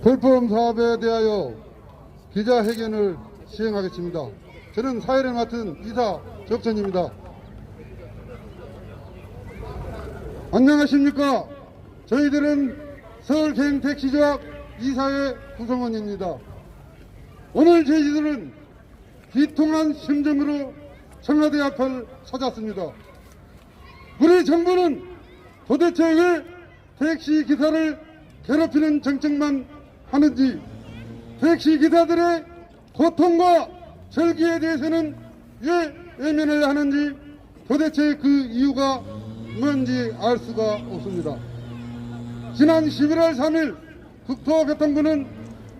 풀펌 사업에 대하여 기자회견을 시행하겠습니다. 저는 사회를 맡은 이사 적전입니다. 안녕하십니까. 저희들은 서울개인택시조합 이사회 구성원입니다. 오늘 저희들은 비통한 심정으로 청와대 앞을 찾았습니다. 우리 정부는 도대체 왜 택시 기사를 괴롭히는 정책만 하는지, 택시 기사들의 고통과 절기에 대해서는 왜 외면을 하는지 도대체 그 이유가 뭔지 알 수가 없습니다. 지난 11월 3일 국토교통부는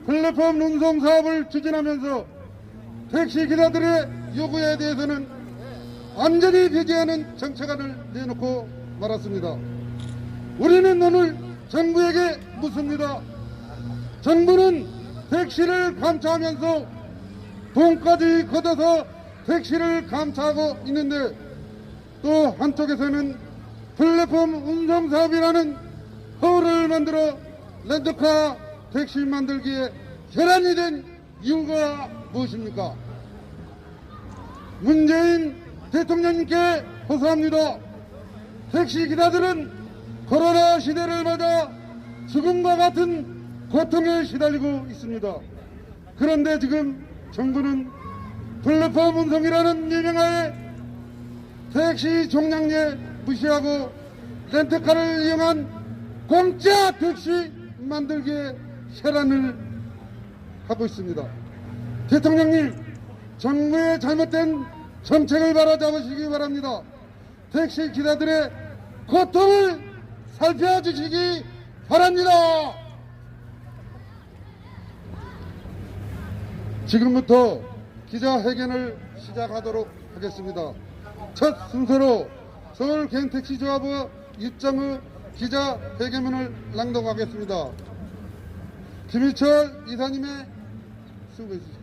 플랫폼 운송 사업을 추진하면서 택시 기사들의 요구에 대해서는 완전히 배제하는 정책안을 내놓고 말았습니다. 우리는 오늘 정부에게 묻습니다. 정부는 택시를 감차하면서 돈까지 걷어서 택시를 감차하고 있는데, 또 한쪽에서는 플랫폼 운송 사업이라는 허울을 만들어 렌터카 택시 만들기에 혈안이 된 이유가 무엇입니까? 문재인 대통령님께 호소합니다. 택시 기사들은 코로나 시대를 맞아 죽음과 같은 고통에 시달리고 있습니다. 그런데 지금 정부는 플랫폼 운송이라는 명명하에 택시 종량제 무시하고 렌터카를 이용한 공짜 택시 만들기에 혈안을 하고 있습니다. 대통령님, 정부의 잘못된 정책을 바로잡으시기 바랍니다. 택시 기사들의 고통을 살펴주시기 바랍니다. 지금부터 기자회견을 시작하도록 하겠습니다. 첫 순서로 서울개인택시조합의 입장의 기자회견문을 낭독하겠습니다. 김희철 이사님의 수고해 주십시오.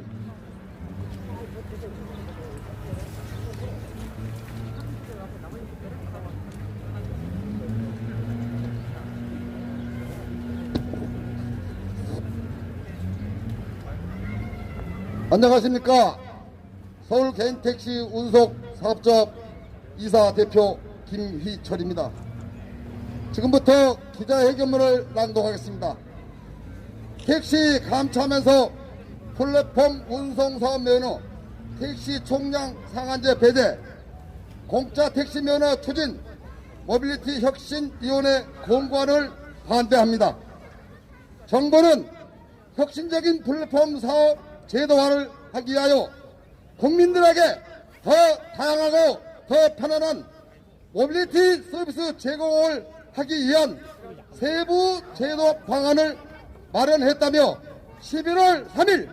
안녕하십니까. 서울개인택시 운송사업조합 이사 대표 김희철입니다. 지금부터 기자회견문을 낭독하겠습니다. 택시 감차하면서 플랫폼 운송사업 면허, 택시 총량 상한제 배제, 공짜 택시 면허 추진, 모빌리티 혁신위원회 공고안을 반대합니다. 정부는 혁신적인 플랫폼 사업 제도화를 하기 위하여 국민들에게 더 다양하고 더 편안한 모빌리티 서비스 제공을 하기 위한 세부 제도 방안을 마련했다며 11월 3일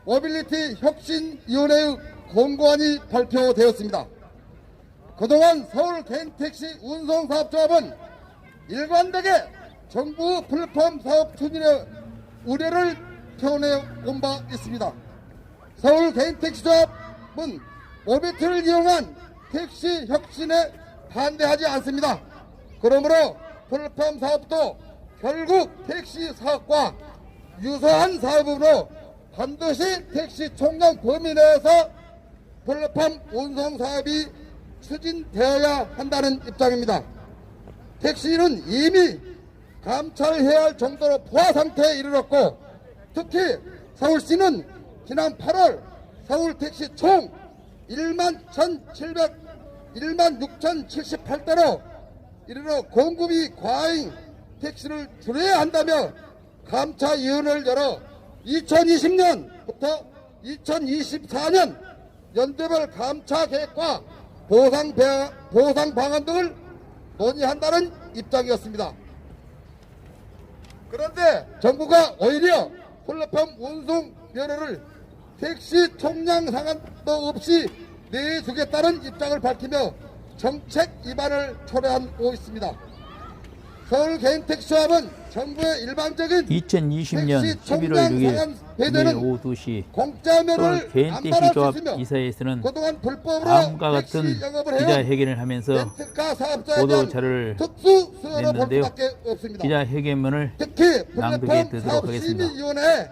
모빌리티 혁신위원회의 공고안이 발표되었습니다. 그동안 서울 개인택시 운송사업조합은 일관되게 정부 플랫폼 사업 추진의 우려를 표현해 온 바 있습니다. 서울 개인택시조합은 모빌리티를 이용한 택시 혁신에 반대하지 않습니다. 그러므로 플랫폼 사업도 결국 택시 사업과 유사한 사업으로 반드시 택시 총량 범위 내에서 플랫폼 운송 사업이 추진되어야 한다는 입장입니다. 택시는 이미 감찰해야 할 정도로 포화 상태에 이르렀고, 특히 서울시는 지난 8월 서울택시 총 16,078대로 이르러 공급이 과잉 택시를 줄여야 한다며 감차위원회를 열어 2020년부터 2024년 연도별 감차 계획과 보상 방안 등을 논의한다는 입장이었습니다. 그런데 정부가 오히려 플랫폼 운송 면허를 택시 총량 상한도 없이 내주겠다는 입장을 밝히며 정책 위반을 초래하고 있습니다. 서울 개인 택시조합은 정부의 일반적인 2020년 택시 11월 총량 6일 상한 매일 배제는 오후 2시 공짜면을 서울 개인택시조합 이사회에서는 그동안 불법으로 다음과 같은 택시 영업을 해온 기자회견을 하면서 렌트카 사업자에 보도 대한 자료를 특수 수혜로 볼 냈는데요. 수밖에 없습니다. 기자회견문을 특히 낭독해 플랫폼 드리도록 사업 하겠습니다. 심의위원회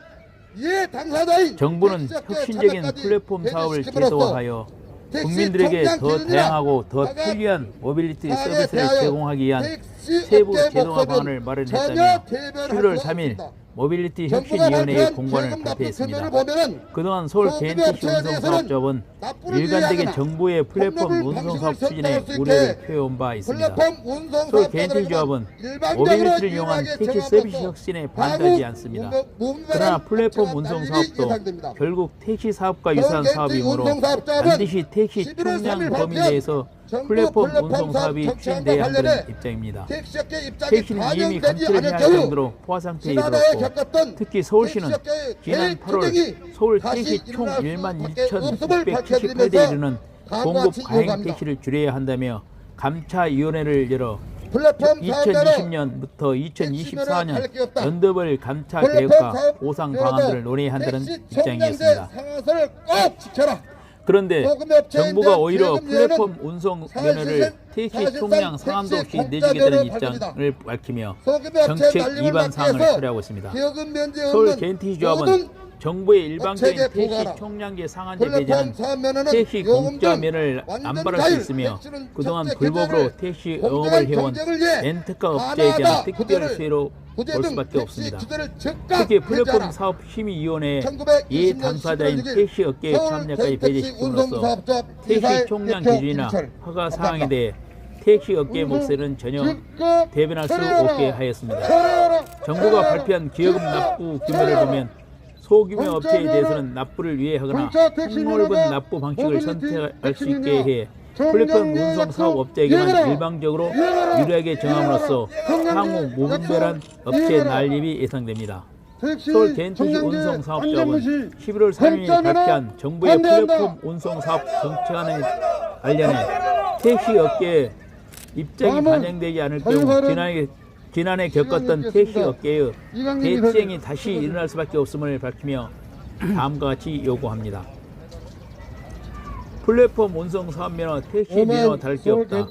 이해 당사자인 정부는 택시업계 혁신적인 참여까지 플랫폼 사업을 배제시킴으로써 제도화하여 택시 국민들에게 총량 더 기준이나 다양하고 더 사각 편리한 모빌리티 사항에 서비스를 대하여 제공하기 위한 택시 세부 업계 제도화 목소리는 방안을 전혀 마련했다며 대변할 11월 수 3일 없습니다. 모빌리티 정부가 혁신위원회의 발표한 공관을 기금 납부 발표했습니다. 표면을 보면은 그동안 서울 소규모 개인택시 업체에 운송사업자업은 납부를 일관되게 이해하거나 정부의 플랫폼 폭로를 운송사업 방식을 추진에 선택할 수 우려를 있게 표해온 바 있습니다. 플랫폼 운송 서울 사업자들에게만 개인택시조합은 일반적으로 모빌리티를 이용한 유일하게 택시 정함으로써 서비스 혁신에 반대하지 않습니다. 그러나 플랫폼 운송 사업도 결국 택시 사업과 유사한 사업이므로 반드시 택시 총량 범위 내에서 플랫폼 운송 사업이 추진돼야 한다는 입장입니다. 택시는 이미 감출을 해야 할 정도로 포화 상태에 이르렀고 특히 서울시는 지난 8월 서울 택시 총 12,678대에 이르는 공급 과행 택시를 줄여야 한다며 감차위원회를 열어 2020년부터 2024년 연도별 감차 계획과 보상 방안들을 논의해야 한다는 입장이었습니다. 그런데 정부가 오히려 플랫폼 운송 면허를 택시 총량 상한도 없이 내주겠다는 입장을 밝히며 정책 위반 사항을 처리하고 있습니다. 서울 개인택시조합은 정부의 일반적인 택시 총량제 상한제 배제는 택시 공짜면을 안 받을 수 있으며 그동안 불법으로 택시 영업을 해온 렌트카 업체에 대한 특별 수혜로 볼 수밖에 없습니다. 특히 플랫폼 사업 심의위원회 이해 당사자인 택시 업계의 참여까지 배제시킴으로써 택시 총량 기준이나 허가 사항에 대해 택시 업계의 목소리는 전혀 대변할 수 없게 하였습니다. 정부가 발표한 기여금 납부 규모를 보면 소규모 업체에 대해서는 납부를 위해 하거나 폭넓은 납부 방식을 선택할 수 있게 해 플랫폼 운송 사업 업체에게만 일방적으로 유리하게 정함으로써 향후 무분별한 업체 난립이 예상됩니다. 서울 개인택시 운송 사업자업은 11월 3일 발표한 정부의 플랫폼 운송 사업 정책안에 관련해 택시 업계의 입장이 반영되지 않을 경우 지난해 겪었던 택시 업계의 대치행이 다시 일어날 수밖에 없음을 밝히며 다음과 같이 요구합니다. 플랫폼 운송 사업면허 택시 면허 다를 게 없다.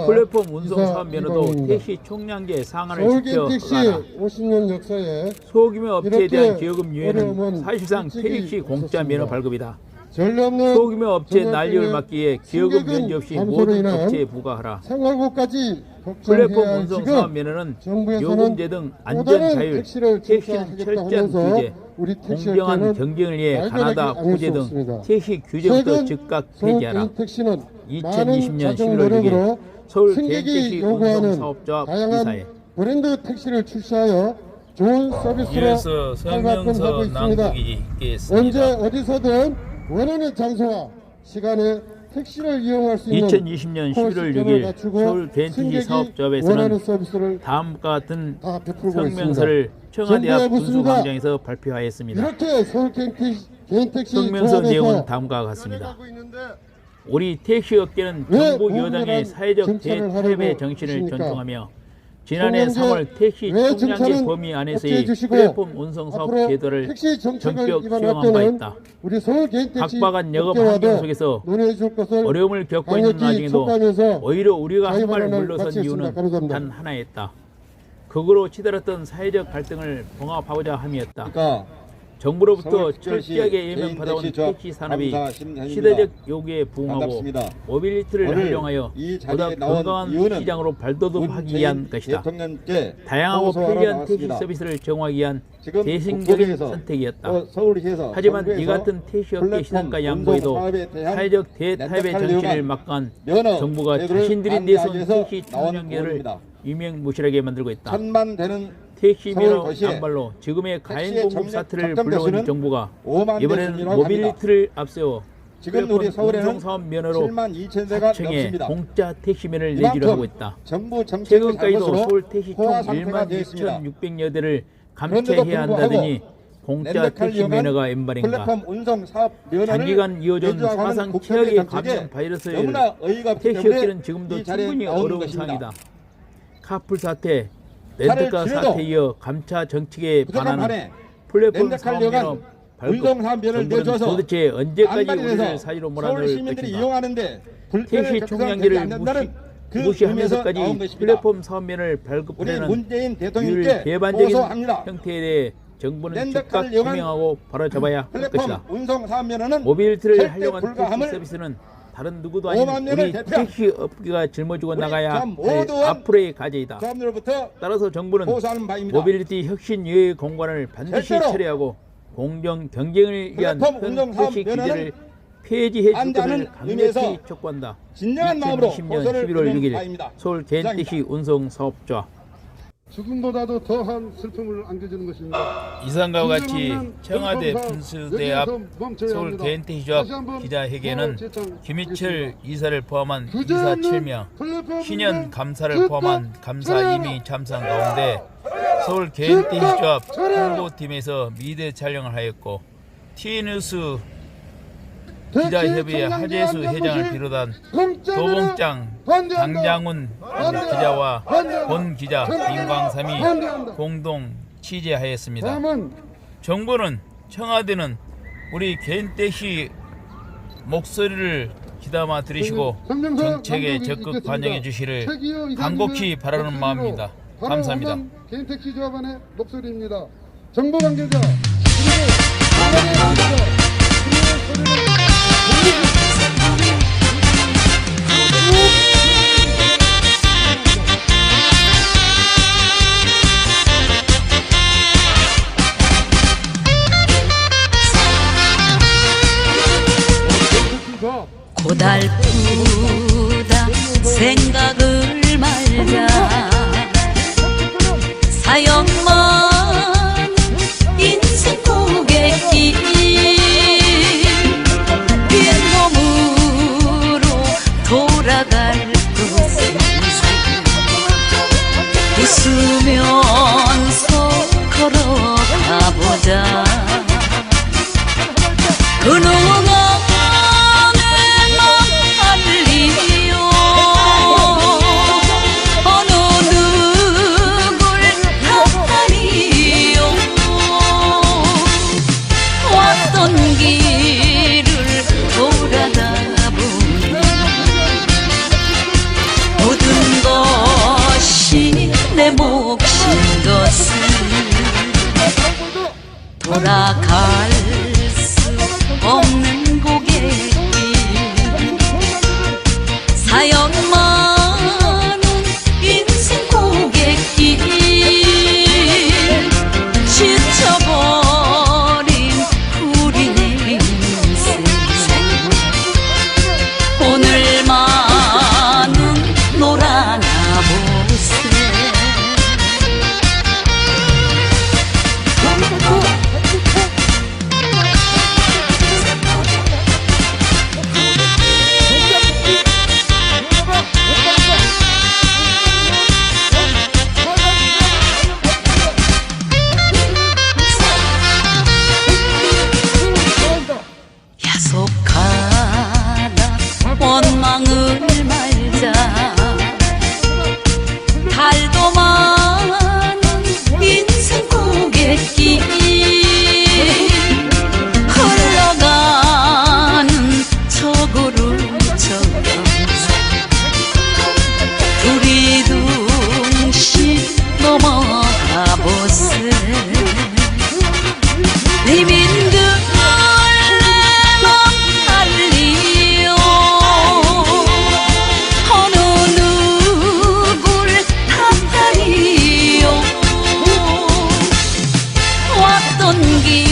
플랫폼 운송 사업면허도 택시 총량제 상한을 지켜가라. 50년 역사에 소규모 업체에 대한 기여금 유예는 사실상 택시 공짜 면허 발급이다. 소규모 업체 난리를 막기 위해 기여금 면제 없이 모든 업체에 부과하라. 플랫폼 운송 사업 면허는 요금제 등 안전 자율, 택시는 철저한 규제, 공정한 경쟁을 위해 가나다 구제 등 택시 규제부터 즉각 폐지하라. 2020년 11월 6일 서울 개인택시 운송 사업자 이사회 브랜드 택시를 출시하여 좋은 서비스로 성명서 낭독이 있겠습니다. 언제 어디서든 원하는 장소와 시간에 택시를 이용할 수 있는 2020년 11월 6일 서울 개인택시 사업자협에서는 다음과 같은 성명서를 청와대앞 분수광장에서 발표하였습니다. 이렇게 서울 개인택시 성명서 내용은 다음과 같습니다. 우리 택시업계는 정부 여당의 사회적 대타협의 정신을 존중하며 지난해 3월 택시 총량제 범위 안에서의 플랫폼 운송사업 제도를 전격 수용한 바 있다. 각박한 영업 환경 속에서 어려움을 겪고 있는 와중에도 오히려 우리가 한 발 물러선 이유는 단 하나였다. 극으로 치달았던 사회적 갈등을 봉합하고자 함이었다. 정부로부터 철저하게 예명받아온 택시 산업이 시대적 요구에 부응하고 모빌리티를 활용하여 보다 건강한 시장으로 발돋움하기 위한 것이다. 다양하고 편리한 택시 서비스를 제공하기 위한 대승적인 선택이었다. 하지만 이 같은 택시업계 시장가 양보에도 사회적 대타협의 정신을 막강한 정부가 자신들이 내세운 택시 총량제를 유명무실하게 만들고 있다. 택시 면허 남발로 지금의 가행 공급 사태를 불러온 정부가 이번에는 모빌리티를 앞세워 플랫폼 운송사업 면허로 하청에 공짜 택시면을 내기로 하고 있다. 최근까지도 서울 택시 총 12,600여 대를 감체해야 한다더니 공짜 택시 면허가 웬말인가. 장기간 이어진 사상 최악의 감염 바이러스를 택시업계는 지금도 충분히 어려운 상황이다. 카풀 사태, 렌터카 길어도 사태에 이어 감차 정책에 부족한 반하는 판에 플랫폼 렌터카 사업료로 여간 발급. 운송사업료를 정부는 내줘서 도대체 언제까지 안발이 우리를 돼서 사지로 서울 몰아넣을 시민들이 것인가. 이용하는데 택시 불편을 총량제를 안 된다는 그 의미에서 무시하면서까지 나온 것입니다. 플랫폼 사업면을 우리 발급하려는 문재인 이를 대통령께 배반적인 고소합니다. 형태에 대해 정부는 렌터카를 즉각 이용한 규명하고 바로잡아야 할 플랫폼 것이다. 운송사업료는 모빌리티를 절대 활용한 택시 불가함을 서비스는 다른 누구도 아닌 5만 명을 우리 대표한 택시 업계가 짊어지고 나가야 할 모두한 앞으로의 과제이다. 사업료로부터 따라서 정부는 고소하는 바입니다. 모빌리티 혁신 여의 공간을 반드시 절대로 처리하고 공정 경쟁을 위한 플랫폼 현 운송사업 택시 면허는 규제를 폐지해 줄 안다는 것을 강력히 의미에서 촉구한다. 진정한 마음으로 2020년 고소를 11월 드리는 6일 바입니다. 서울 개인택시 운송 사업자 죽음보다도 더한 슬픔을 안겨주는 것입니다. 이상과 같이 진정한 청와대 공사 분수대 앞 여기에서 멈춰야 서울 합니다. 개인택시조합 다시 한번 기자회견은 재청 김희철 이사를 포함한 규제 이사 없는 7명, 플랫폼 신현 운송 감사를 즉각 포함한 감사 처리하라. 2명이 참석 가운데 서울 개인택시조합 즉각 처리하라. 홍보팀에서 미대 촬영을 하였고 TN뉴스 택시 기자협의회 청량제 하재수 안전 회장을 부실 비롯한 공짜로 도봉장, 반대한다. 장장훈 반대한다. 기자와 반대한다. 본 기자, 반대한다. 김광삼이 반대한다. 공동 취재하였습니다. 다음은 정부는 청와대는 우리 개인택시 목소리를 귀담아 들으시고 성명서 정책에 낭독이 적극 있겠습니다. 반영해 주시를 최기호 간곡히 이사님의 바라는 목소리로 마음입니다. 바로 감사합니다. 한번 개인택시 조합원의 목소리입니다. 정부 관계자 그리고 청와대 관계자 그리고 소리를 조합 고달프다 생각을 말자 사연 많은 인생 고갯길 빈몸으로 돌아갈 것은 웃으면서 걸어가보자 그 누가 어느 누굴 탓하리요 왔던 길을 돌아다 보니 모든 것이 내 몫인 것을 돌아갈 수 없는 고갯길 사연 많은 인생 고갯길 지쳐버린 우리네 인생 오늘만은 놀아나보세 야속하다 원망을 말자 달도 많은 인생 고갯길 흘러가는 저구름처럼 두리둥실 넘어가보세 리민들 알리요 어느 누굴 탓하리요 왔던 길